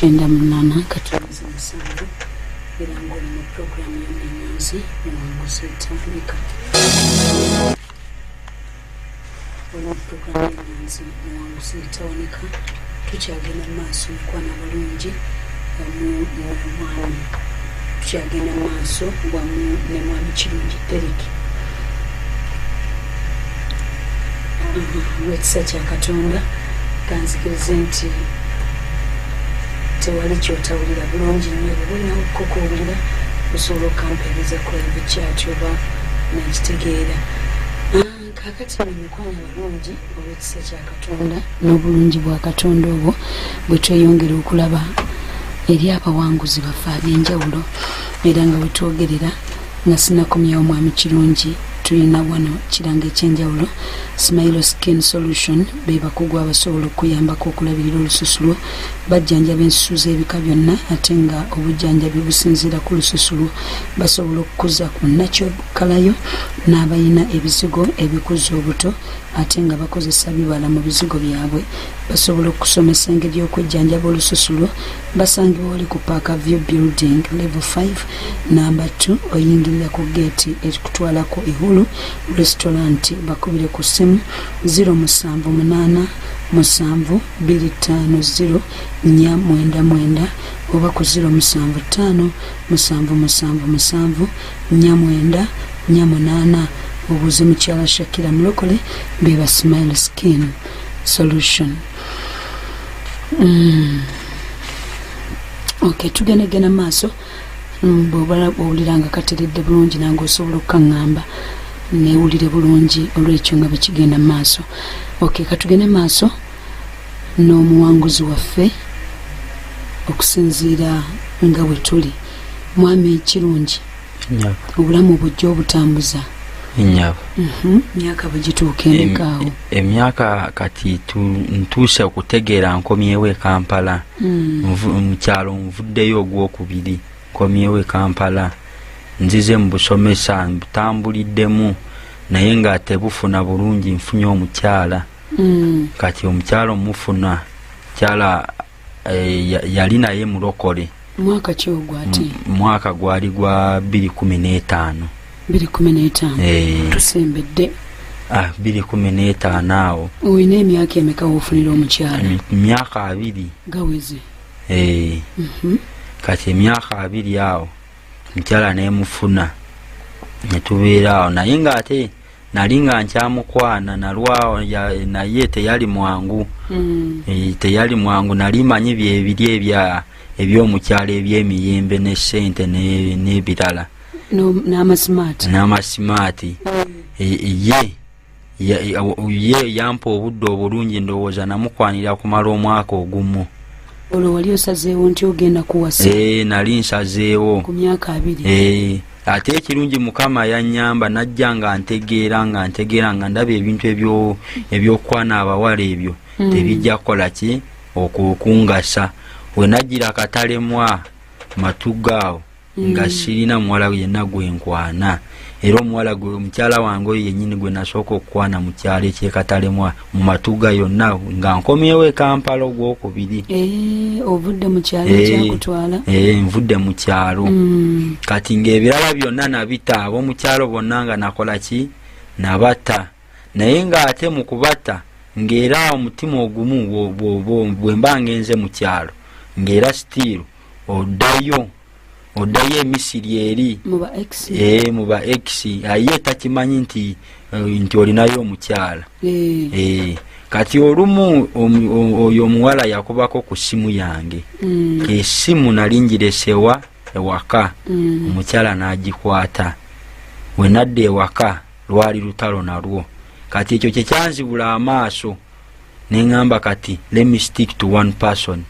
98 katumiza musanvu era ng'oli mu puroguramu y'ennyonzi muwanguzi Tandika. Olwa puroguramu y'ennyonzi muwanguzi Tandika tukyagenda mu maaso mukwana bulungi omwana tukyagenda mu maaso wamu ne mwami Kirungi Derick. Wekisa kya Katonda kanzikirize nti tewali kyotawulira bulungi nnyo bwe bulina okukuwulira osobola okampeereza kulaivu kyati oba nekitegeera. Kaakati mukwanya balungi olw'ekisa kya Katonda n'obulungi bwa Katonda obwo bwe tweyongera okulaba eri abawanguzi baffe ab'enjawulo era nga bwe twogerera nga sinakomyawo mwami Kirungi tulina wano kiranga ekyenjawulo Smile Skin Solution be bakugu abasobola okuyambako okulabirira olususu bajjanjaba ensusu z'ebika byonna ate nga obujjanjabi businziira ku lususu basobola okukuza ku natural kalayo n'abalina ebizigo ebikuza obuto ate nga bakozesa bibala mu bizigo byabwe basobola okusomesa engeri y'okwejjanjaba olususu basangibwa wali ku Parker View Building level 5 number 2 oyingirira ku gate ekutwalako Ihulu restaurant bakubire ku simu 078 musanvu 250 499 oba ku 075 musanvu 498 obuuze mukyala Shakira Mulokole beba Smile Skin Solution. Okay, tugenegena maaso bw'obala owuliranga kateredde bulungi nange osobola okukaŋŋamba neewulire bulungi olw'ekyo nga bekigenda maaso. Okay, katugende maaso n'omuwanguzi waffe okusinziira nga bwe tuli mwami Kirungi obulamu bujja obutambuza Nabo. Myaka bugituuka emekaawo. Emyaka kati ntuuse okutegeera nkomyewo e Kampala. Mu kyalo nvuddeyo ogwokubiri nkomyewo e Kampala. Nzize mu busomesa mbutambuliddemu naye nga tebufuna bulungi nfunye omukyala. Kati omukyala omufuna kyala yali naye mulokole. Mwaka ki ogwo ate? Mwaka gwali gwa 2015. 2015 tusembedde 2015 awo. Oyina emyaka emeka wofunira omukyala? Myaka 2 gaweze. Kati emyaka 2 awo mukyala nemufuna netubeera awo naye nga ate nali nga nkyamukwana nalwawo naye teyali mwangu. Teyali mwangu nali manyi byebiri ebyomukyala ebyemiyembe ne ssente n'ebirala n'amasimaati. Ye yampa obudde obulungi ndowooza namukwanira kumala omwaka ogumu. Olwo wali osazeewo nti ogenda kuwasa? Nali nsazeewo ku myaka 2. Ate ekirungi Mukama yannyamba najja nga ntegeera nga ndaba ebintu ebyokwana abawala ebyo tebijja kukola ki okungasa. We najjira Katalemwa Matugaawo nga sirina muwala yenna gwenkwana era omukyala wange oyo yennyini gwe nasooka okukwana mu kyalo ekyekatalemwa mu Matuga yonna nga nkomyewo e Kampala ogwokubiri. Ovudde mu kyalo ekyakutwala? Nvudde mu kyalo. Kati ng'ebirala byonna nabita ab'omukyalo bonna nga nakola ki nabata naye ng'ate mu kubata ng'era omutima ogumu bwe mba ngenze mu kyalo ng'era stiru oddayo emisiri eri mu ba ex aye takimanyi nti olinayo omukyala. Kati olumu oyo omuwala yakubako ku ssimu yange. Essimu nali ngiresewa ewaka omukyala n'agikwata. We nadda ewaka lwali lutalo nalwo. Kati ekyo kyekyanzibula amaaso neŋŋamba kati let me stick to one person.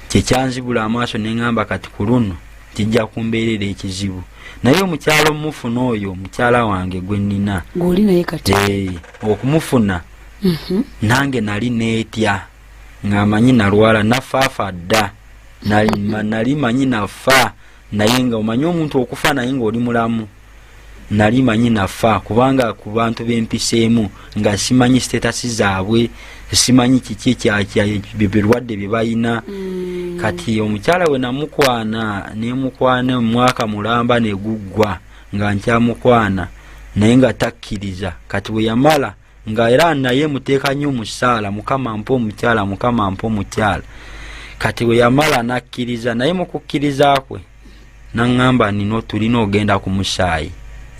Kyekyanzibula amaaso neŋŋamba kati ku luno kijja kumbeerera ekizibu naye omukyala omufuna oyo mukyala wange gwe nnina ng'oli naye kati okumufuna nange nali neetya ng'amanyi nalwala nafaafa dda nali manyi nafa naye nga omanyi omuntu okufa naye ng'oli mulamu nali manyi nafa kubanga ku bantu b'empiseemu nga simanyi status zaabwe simanyi kiki birwadde bye balina kati omukyala we namukwana nemukwana mwaka mulamba neguggwa nga nkyamukwana naye nga takkiriza. Kati we yamala nga era naye muteeka nnyo musaala, mukama mpa omukyala, mukama mpa omukyala. Kati we yamala nakkiriza, naye mu kukkiriza kwe naŋŋamba nino tulina ogenda ku musaayi.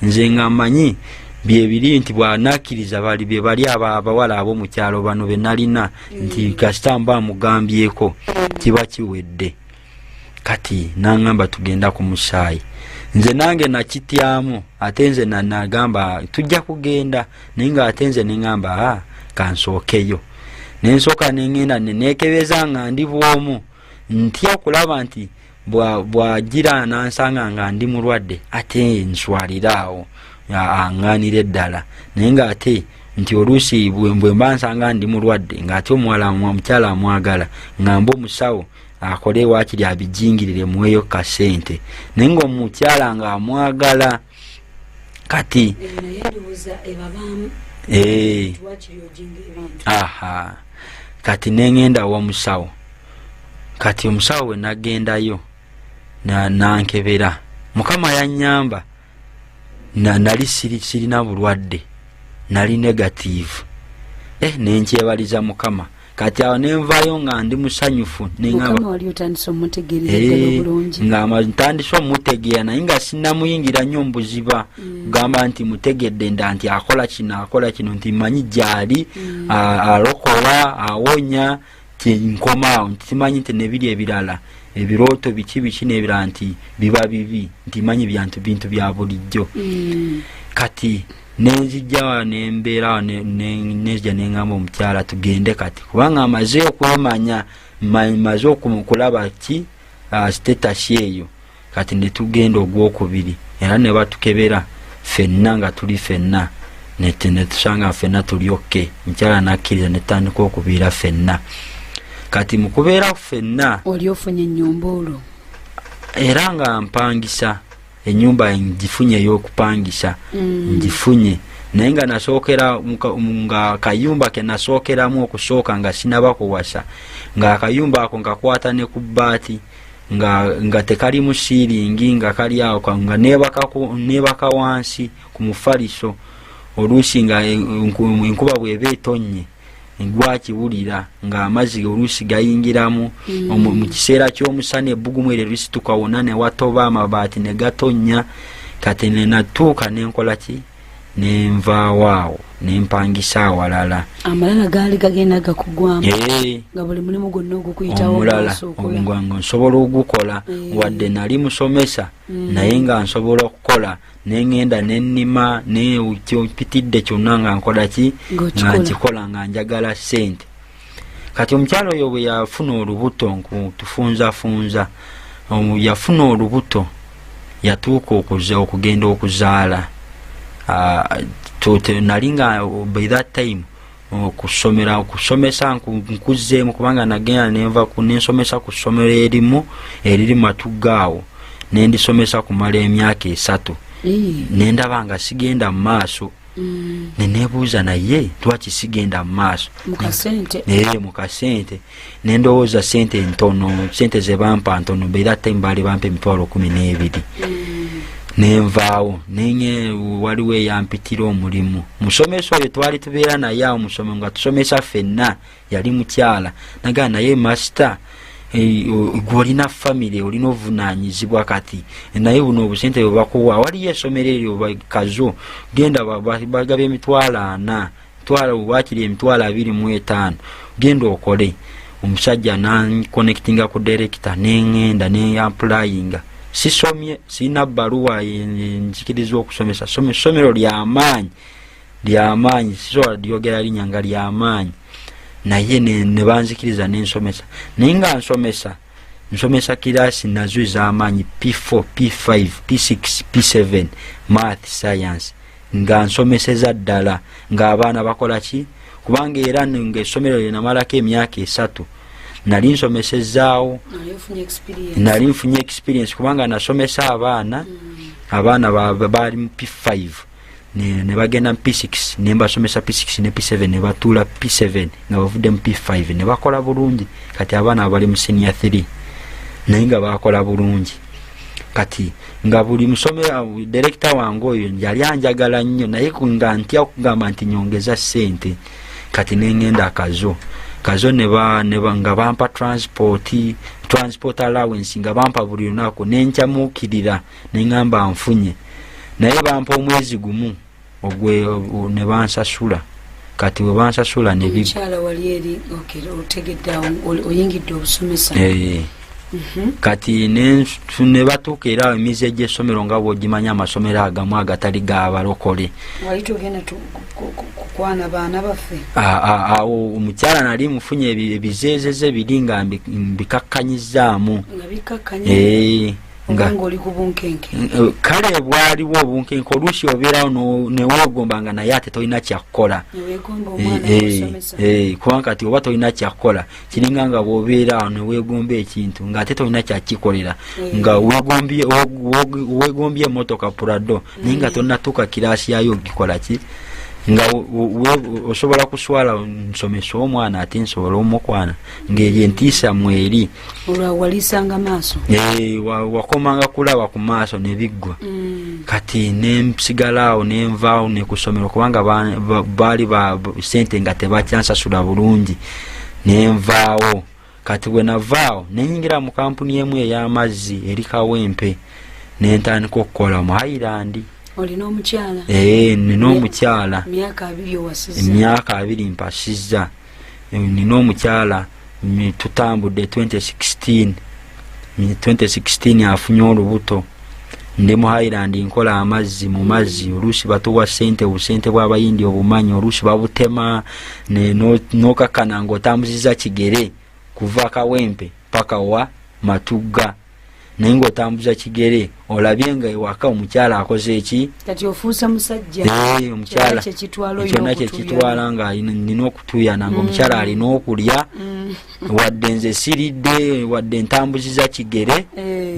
Nze nga mmanyi byebiri nti bw'anakkiriza bali be bali abawala ab'omukyalo bano be nalina nti kasita mba mugambyeko kiba kiwedde. Kati naŋŋamba tugenda ku musaayi. Nze nange nakityamu, ate nze nagamba tujja kugenda, naye nga ate nze neŋŋamba kansookeyo. Nensooka neŋŋenda neneekebeza nga ndi bwomu, ntya okulaba nti bw'agira nansanga nga ndi mulwadde ate nswaliraawo aŋŋaanira eddala. Naye nga ate nti oluusi bwe mba nsanga ndi mulwadde ng'ate omukyala amwagala ng'amba omusawo akole waakiri abijingirire muweeyo kasente, naye ng'omukyala ng'amwagala. Kati kati neŋŋenda w'omusawo. Kati omusawo we nagendayo nankebera, mukama yannyamba, nali sirina bulwadde, nali negative. Nenkyebaliza mukama. Kati awo nenvaayo nga ndi musanyufu nga ntandise omutegeera, naye nga sinnamuyingira nnyo mubuziba kugamba nti mutegedde nti akola kino nti manyi gyali alokola awonya nkomaawo nti simanyi nti nebiri ebirala ebirooto biki nebirala nti biba bibi nti manyi bintu bya bulijjo. Kati nenzijja nembeera nezija neŋŋamba omukyala tugende kati kubanga amaze okwemanya maze okulaba ki status eyo. Kati netugenda ogwokubiri era ne batukebera ffenna nga tuli ffenna netusanga ffenna tuli okke. Mukyala nakkiriza netandika okubeera ffenna. Kati mu kubeera ffenna oli ofunye ennyumba olwo era nga mpangisa ennyumba ngifunye ey'okupangisa ngifunye, naye nga nasookera nga akayumba ke nasookeramu okusooka nga sinaba kuwasa, nga akayumba ako nkakwata ne ku bbaati nga tekali mu siiringi nga kali awo nga neebaka wansi ku mufaliso. Oluusi nga enkuba bw'eba etonnye gwakiwulira nga amazzi oluusi gayingiramu mu kiseera ky'omusana ebbugumu eryo lisituka wonna ne watoba amabaati ne gatonnya. Kati nenatuuka nenkola ki nenvaawo nempangisa awalala. Amalala gaali gagenda gakugwamu nga buli mulimu gwonna ogukuyitawo omulala nga nsobola ogukola wadde nali musomesa naye nga nsobola okukola neŋŋenda nennima nekyopitidde kyonna nga nkola ki nga nkikola nga njagala ssente. Kati omukyalo oyo bwe yafuna olubuto nkutufunzafunza yafuna olubuto yatuuka okugenda okuzaala. Nali nga by that time okusomesa nkuzzeemu kubanga nagenda nenva nensomesa ku ssomero eriri Matugaawo nendisomesa kumala emyaka 3 nendaba nga sigenda mu maaso. Neneebuuza naye lwaki sigenda mu maaso mu kasente. Nendowooza sente ntono, sente ze bampa ntono, by that time baali bampa emitwalo 12. Nenvaawo nenye waliwo eyampitira omulimu. Musomesa oyo twali tubeera naye awo musomo nga tusomesa ffenna yali mukyala. Nagaa naye master gwolina family olina obuvunaanyizibwa kati naye buno obusente bwe bakuwa waliyo essomero eryo bakazo genda bagaba emitwalo 4 waakiri emitwalo 25 genda okole. Omusajja nanconnectinga ku director neŋŋenda neyamplyinga. Sisomye sina bbaluwa njikiriza okusomesa. Essomero ly'amaanyi sisobola lyogera linyanga ly'amaanyi naye ne banzikiriza nensomesa. Naye nga nsomesa kiraasi nazo ez'amaanyi P4, P5, P6, P7 math science nga nsomeseza ddala ng'abaana bakola ki kubanga era ng'essomero lye namalako emyaka 3 nali nsomesezaawo nali nfunye experience kubanga nasomesa abaana baali mu P5 ne bagenda mu P6 ne mbasomesa P6 ne P7 ne batuula P7 nga bavudde mu P5 ne bakola bulungi. Kati abaana bali mu senior 3 naye nga bakola bulungi. Kati nga buli musomera director wange oyo yali anjagala nnyo, naye nga ntya okugamba nti nyongeza ssente. Kati nengenda akazo nga bampa transport allowance nga bampa buli lunaku, nenkyamuukirira neŋŋamba nfunye, naye bampa omwezi gumu ogwe ne bansasula. Kati we bansasula ne mukyala wali eri otegedde oyingidde obusomesa. Kati ne batuuka era emize egy'essomero nga bw'ogimanya amasomero agamu agatali g'abalokole. Wali togenda kukwana baana baffe? Awo omukyala nali mufunye ebizeezeze biri nga mbikakkanyizaamu. Nga bikakkanya? Nga oli ku bunkenke? Kale bwaliwo obunkenke, oluusi obeerawo neweegomba nga naye ate tolina kyakkola. Neweegomba omwana omusomesa? Kubanga kati oba tolina kyakkola kiringa nga bw'obeerawo neweegomba ekintu ng'ate tolina kyakikolera, nga weegombye emmotoka Prado naye nga tonnatuuka kiraasi yayo ogikola ki, nga osobola kuswala nsomesa omwana ate nsobola omukwana ng'eyo entiisa mweri. Walisanga maaso? Wakomanga kulaba ku maaso ne biggwa. Kati nensigalawo nenvaawo ne ku ssomero kubanga baali sente nga tebakyansasula bulungi, nenvaawo. Kati bwe navaawo nenyingira mu kampuni emu ey'amazzi eri Kawempe nentandika okukola mu Highland. Olina omukyala? Nina omukyala. Myaka 2 owasizza? Myaka 2 mpasizza. Nina omukyala tutambudde 2016 afunye olubuto. Ndi mu Highland nkola amazzi mu mazzi, oluusi batuwa ssente, obusente bw'abayindi obumanyi, oluusi babutema n'okakkana ng'otambuzizza kigere kuva Kawempe paka wa Matugga. Naye ng'otambuza kigere olabye nga ewaka omukyala akoze eki? Kati ofuusa musajja. Omukyala kyonna kyekitwala nga nina okutuyana ng'omukyala alina okulya, wadde nze siridde, wadde ntambuziza kigere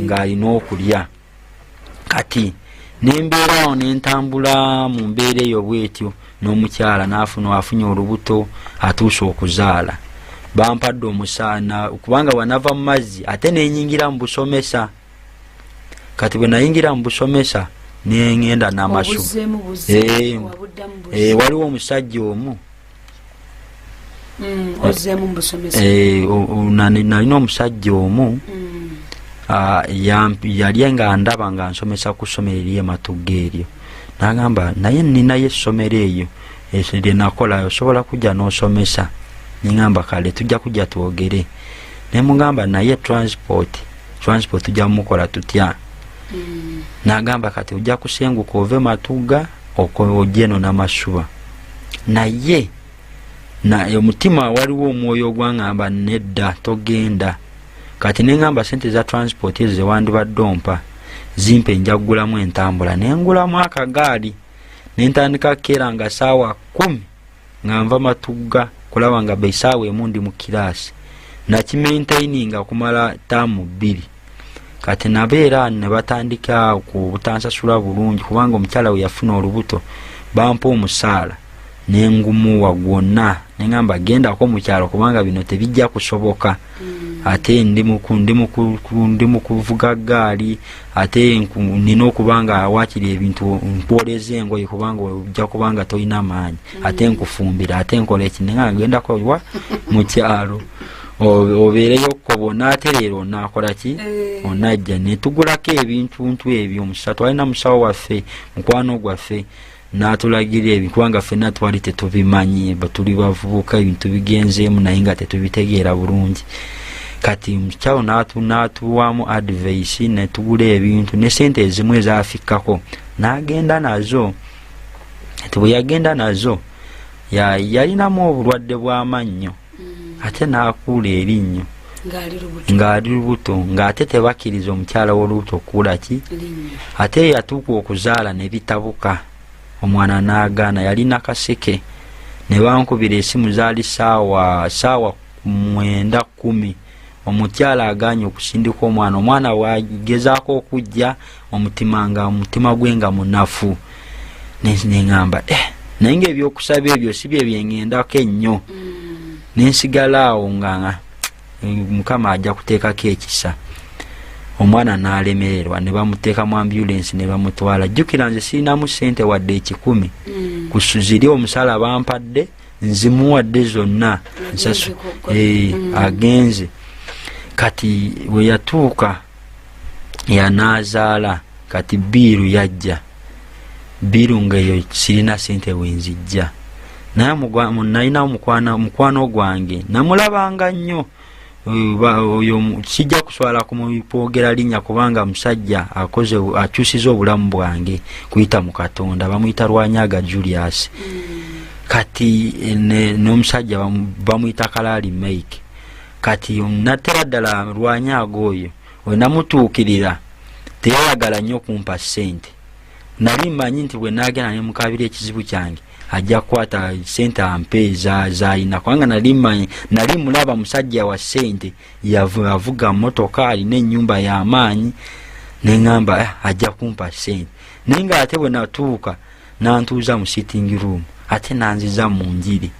ng'alina okulya. Kati nembeerawo nentambula mu mbeera eyo bwetyo, n'omukyala afunye olubuto atuuse okuzaala. Bampadde omusaana kubanga wanava mu mazzi ate nenyingira mu busomesa. Kati bwe nayingira mu busomesa nengenda n'amasu. Waliwo omusajja omu ozzeemu mu busomesa? Nalina omusajja omu yali nga ndaba nga nsomesa ku ssomero erye Matugga eryo, n'agamba naye ninayo essomero eyo lye nakola, osobola kujja n'osomesa. Ningamba kale tujja kujja twogere. Nemugamba naye transport tujja mukola tutya? Nagamba kati ojja kusenguka ove Matugga ojje no n'amasuba. Naye omutima waliwo omwoyo ogwangamba nedda togenda. Kati nengamba sente za transport ezo ze wandibadde ompa zimpe nja kugulamu entambula. Nengulamu akagaali nentandika kera nga saawa 10 nga nva Matugga kulaba nga beisaawa emu ndi mu kiraasi, nakimaintaininga kumala taamu 2. Kati nabeera ne batandika ku butansasula bulungi kubanga omukyala we yafuna olubuto, bampa omusaala nengumuwa gwonna, nengamba gendako mu kyalo kubanga bino tebijja kusoboka. Ate ndi mu kuvuga gaali, ate nina okubanga wakiri ebintu nkwoleza engoye kubanga ojja kubanga tolina maanyi, ate nkufumbira, ate nkola eki, nenga gendako wa mu kyalo obeereyo okukobona. Ate leero onaakola ki? Onajja netugulako ebintu ebyo omusatu. Twalina musawo waffe mukwano gwaffe n'atulagira ebintu kubanga ffenna twali tetubimanyi, tuli bavubuka, ebintu bigenzeemu naye nga tetubitegeera bulungi. Kati mukyalo n'atuwamu advice netugula ebintu ne sente ezimu ezaafikkako n'agenda nazo. Bwe yagenda nazo yalinamu obulwadde bw'amannyo, ate n'akuula erinnyo ng'ali lubuto, ng'ate tebakkiriza omukyala w'olubuto okuula ki. Ate yatuuka okuzaala ne bitabuka, omwana n'agaana. Yalina kaseke, ne bankubira esimu zaali saawa 9:10. Omukyala agaanye okusindika omwana wagezaako okujja omutima gwe nga munafu. Nengamba naye ng'ebyokusaba ebyo si bye byengendako ennyo. Nensigala awo nga Mukama ajja kuteekako ekisa. omwana n'alemererwa ne bamuteeka mu ambulance ne bamutwala. Jjukira nze sirinamu ssente wadde 10 kusuziri omusala bampadde nzimuwadde zonna agenze. Kati we yatuuka yanaazaala kati biiru yajja. Biiru ngaeyo sirina ssente wenzijja. Naye nalina mukwano gwange namulabanga nnyo. Oyo sijja kuswala kumupogera linnya kubanga musajja akyusiza obulamu bwange kuyita mu Katonda. Bamuyita Lwanyaga Julius. Kati n'omusajja bamuyita Kalali Mike. Kati natera ddala Lwanyaga oyo we namutuukirira teyayagala nnyo kumpa ssente. Nali mmanyi nti bwe naagenda ne mukabira ekizibu kyange ajja kukwata ssente ampe zaalina kubanga nali mulaba musajja wa ssente avuga mmotoka alina ennyumba y'amaanyi ne ŋŋamba ajja kumpa ssente. Naye ng'ate bwe natuuka nantuuza mu sitting room ate nanziza mu njiri.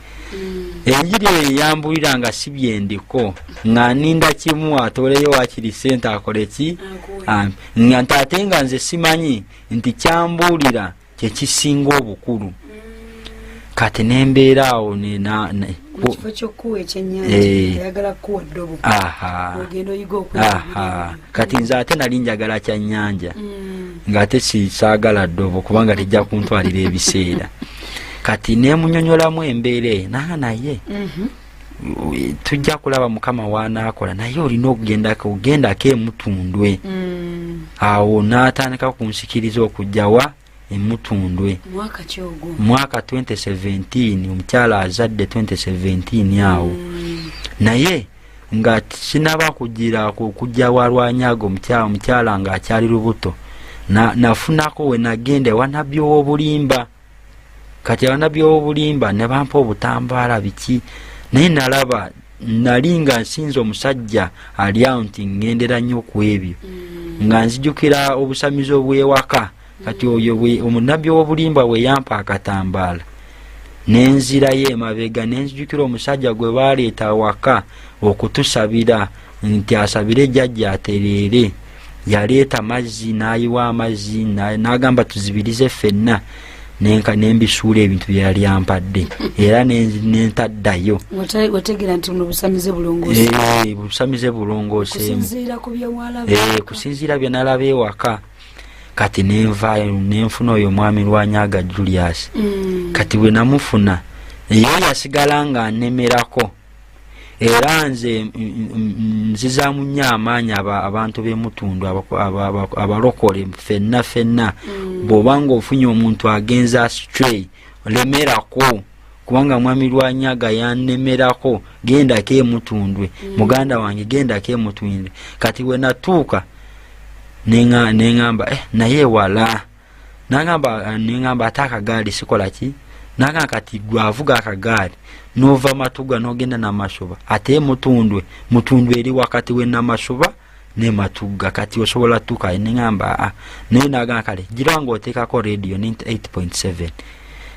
Enjiri eyo yambulira nga si byendiko nga ninda kimu atoleyo wakiri ssente akole ki nga ntaate nga nze simanyi nti kyambuulira kyekisinga obukulu. Kati nembeera awo kati nze ate nali njagala kyannyanja ng'ate saagala ddobo kubanga tejja kuntwalira ebiseera. Kati nemunyonyolamu embeera naye tujja kulaba Mukama w'anaakola naye olina okugendako emutundwe. Awo n'atandika kunsikiriza okujjawa emutundwe. Mwaka 2017 omukyala azadde 2017 awo. Naye nga sinaba kujja wa Lwanyaga omukyala ng'akyali lubuto nafunako we nagenda ewanabbi ow'obulimba. Kati abanabbi ow'obulimba ne bampa obutambaala biki. Naye nalaba nali nga nsinza omusajja ali awo nti ŋŋendera nnyo ku ebyo nga nzijukira obusamizi obw'ewaka. Kati oyo omunabbi ow'obulimba we yampa akatambaala nenzirayo emabega nenzijukira omusajja gwe baleeta waka okutusabira nti asabire jjajja atereere. Yaleeta mazzi n'ayiwa amazzi n'agamba tuzibirize ffenna. Nembisuula ebintu bye yali ampadde era nentaddayo. Wategeera nti muno busamize bulongoose. Busamize bulongooseemu kusinziira bye nalaba ewaka. Kati nenvaayo nenfuna oyo mwami Lwanyaga Julius. Kati bwe namufuna ye yasigala nga nnemerako era nze nzizaamu nnyo amaanyi abantu b'emutundu abalokole ffenna bw'oba ng'ofunye omuntu agenza astray lemerako kubanga mwami Lwanyaga yannemerako gendako emutundwe muganda wange gendako emutundwe. Kati we natuuka neŋŋamba naye wala neŋŋamba ate akagaali sikola ki naga kati gwavuga akagaali nova matuga nogenda n'amashuba ate mutundwe eri wakati we n'amashuba ne matuga. Kati osobola tuka neŋŋamba naye naga kale gira ng'oteekako radio 98.7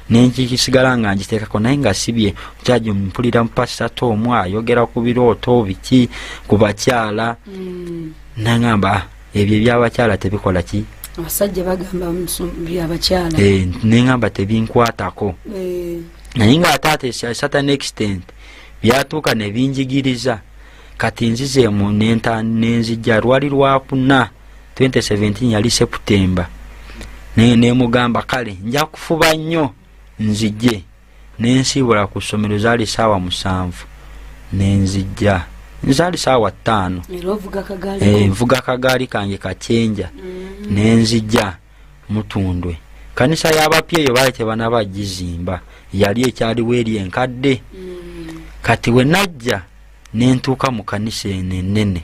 nenkikisigala nga ngiteekako naye nga sibye kyajo mpulira mpasa Tomu ayogera ku birooto biki ku bakyala. Naŋŋamba ebyo by'abakyala tebikola ki abasajja bagamba by'abakyala neŋŋamba tebinkwatako. Naye ng'ate certain extent byatuuka ne binjigiriza. Kati nzizeemu nenzijja lwali lwakuna 2017 yali September nemugamba kale nja kufuba nnyo nzijje nensiibula ku ssomero zaali ssaawa 7 nenzijja nzaali ssaawa 5 nvuga akagaali kange kacyenja nenzijja mutundwe. Kanisa y'abapya eyo baali tebanaba gizimba yali ekyaliwo eri enkadde. Kati we najja nentuuka mu kanisa enene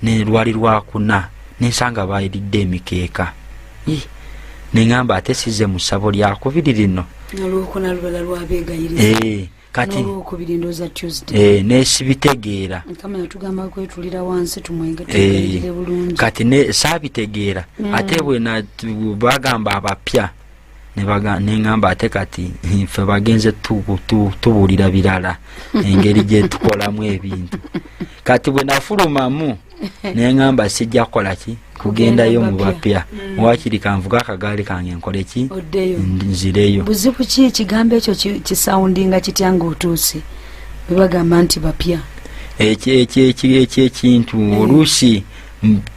lwali lwakuna nensanga bayiridde emikeeka. Neŋŋamba ate size mu ssabo lyakubiri lino kati nesibitegeera kati saabitegeera ate bwe bagamba abapya neŋŋamba ate kati ffe bagenze tubuulira birala engeri gye tukolamu ebintu. Kati bwe nafulumamu neŋŋamba sijja kukola ki kugendayo mu bapya wakiri kanvuga akagaali kange nkole ki nzireyo. Buzibu ki ekigambo ekyo kisawundinga kitya ng'otuuse bwe bagamba nti bapya? Ekintu oluusi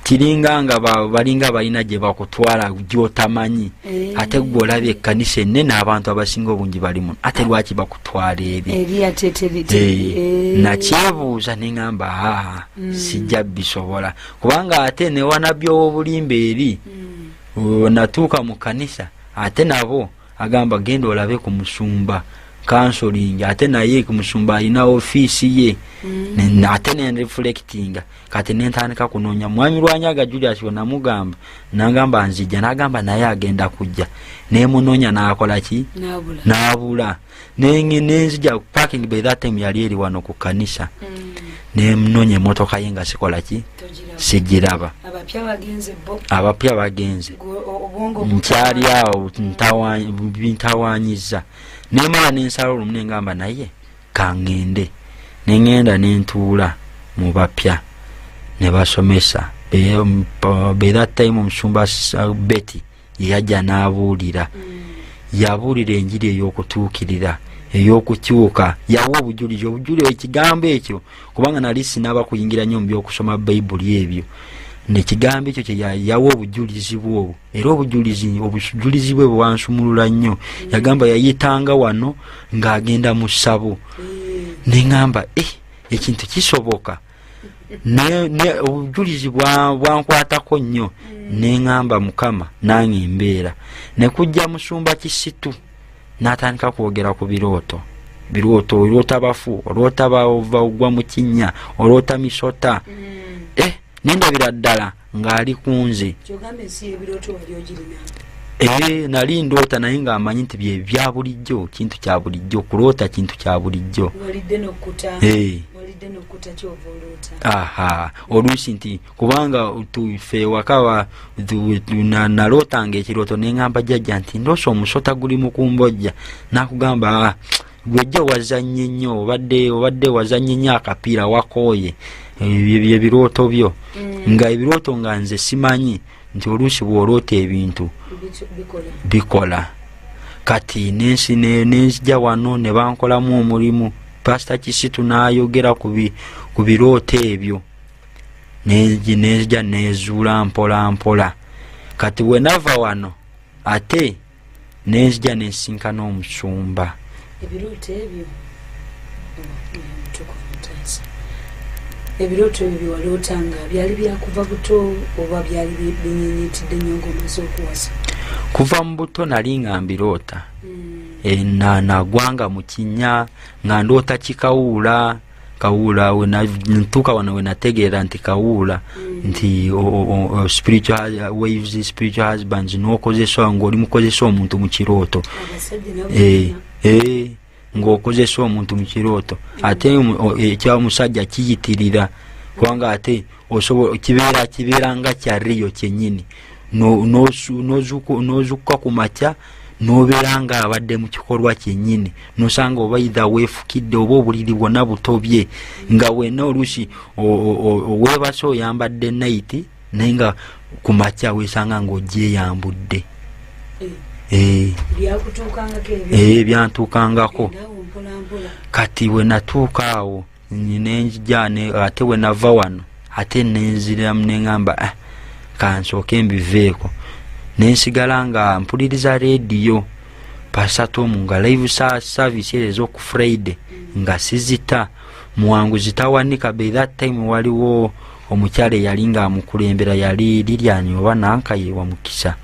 kiringa nga balinga balina gye bakutwala gy'otamanyi ate gwe olabye ekkanisa ennene abantu abasinga obungi balimu ate lwaki bakutwala eri nakyebuuza neŋŋamba sijja bisobola kubanga ate ne wanabbi ow'obulimba eri natuuka mu kkanisa ate nabo agamba genda olabe ku musumba counseling ate naye ku musumba alina ofiisi ye ate nenreflectinga kati nentandika kunoonya mwami Lwanyaga Julius we namugamba nagamba nzijja nagamba naye agenda kujja nemunoonya nakola ki nabula nenzija parking by that time yali eri wano ku kanisa nemunoonya emotoka ye nga sikola ki sigiraba. Abapya bagenze nkyali awo ntawanyiza nemala nensala olumu nengamba naye kaŋŋende neŋŋenda nentuula mu bapya ne basomesa be that time omusumba Betty yajja n'abuulira yabuulira enjiri ey'okutuukirira ey'okukyuka yawa obujulizi ekigambo ekyo kubanga nali sinaba kuyingira nnyo mu by'okusoma bayibuli ebyo nekigambo ekyo kye yawa obujulizi bwo era obujulizi bwe bwansumulula nnyo. Yagamba yayitanga wano ng'agenda mu ssabo neŋŋamba ekintu kisoboka obujulizi bwankwatako nnyo neŋŋamba Mukama nange mbeera nekujja musumba Kisitu n'atandika kwogera ku birooto olwota bafu olwota bagwa mu kinnya olwota misota nendabira ddala ng'ali kunze nali ndoota naye ng'amanyi nti bya bulijjo kintu kya bulijjo kuloota kintu kya bulijjo oluusi nti kubanga tufe wakawa nalootanga ekirooto neŋŋamba jjajja nti ndoosa omusota guli mu kumbojja nakugamba gwejja wazannye nnyo obadde wazannye nnyo akapiira wakooye ebyo birooto byo nga ebirooto nga nze simanyi nti oluusi bw'oloota ebintu bikola. Kati nenzija wano ne bankolamu omulimu Pastor Kisitu n'ayogera ku birooto ebyo nenzija nezuula mpola mpola. Kati bwe nava wano ate nenzija nesinkana omusumba. Ebirooto ebyo walootanga byali byakuva buto oba byali binyenyetidde nnyo ng'omaze okuwasa? Kuva mu buto nali nga mbiroota nagwanga mu kinnya nga ndoota kikawuula ntuuka wano we nategeera nti kawuula nti spiritual waves spiritual husbands n'okozesa ng'oli mukozesa omuntu mu kirooto ng'okozesa omuntu mu kirooto ate ekyamusajja kiyitirira kubanga ate kibeera nga kyariyo kyennyini n'ozukka ku makya n'obeera nga abadde mu kikolwa kyennyini n'osanga oba either weefukidde oba obuliri bwonna butobye nga wenna oluusi weebase oyambadde naiti naye nga ku makya weesanga ng'ogyeyambudde. Byantuukangako. Kati we natuuka awo nenzija ate we nava wano ate nenziramu neŋŋamba kansooke mbiveeko nensigala nga mpuliriza rediyo Pastor nga live service ez'oku Friday nga sizita muwanguzi tawanika. By that time waliwo omukyala eyali nga amukulembera yali Lilian oba Nankaye wa Mukisa.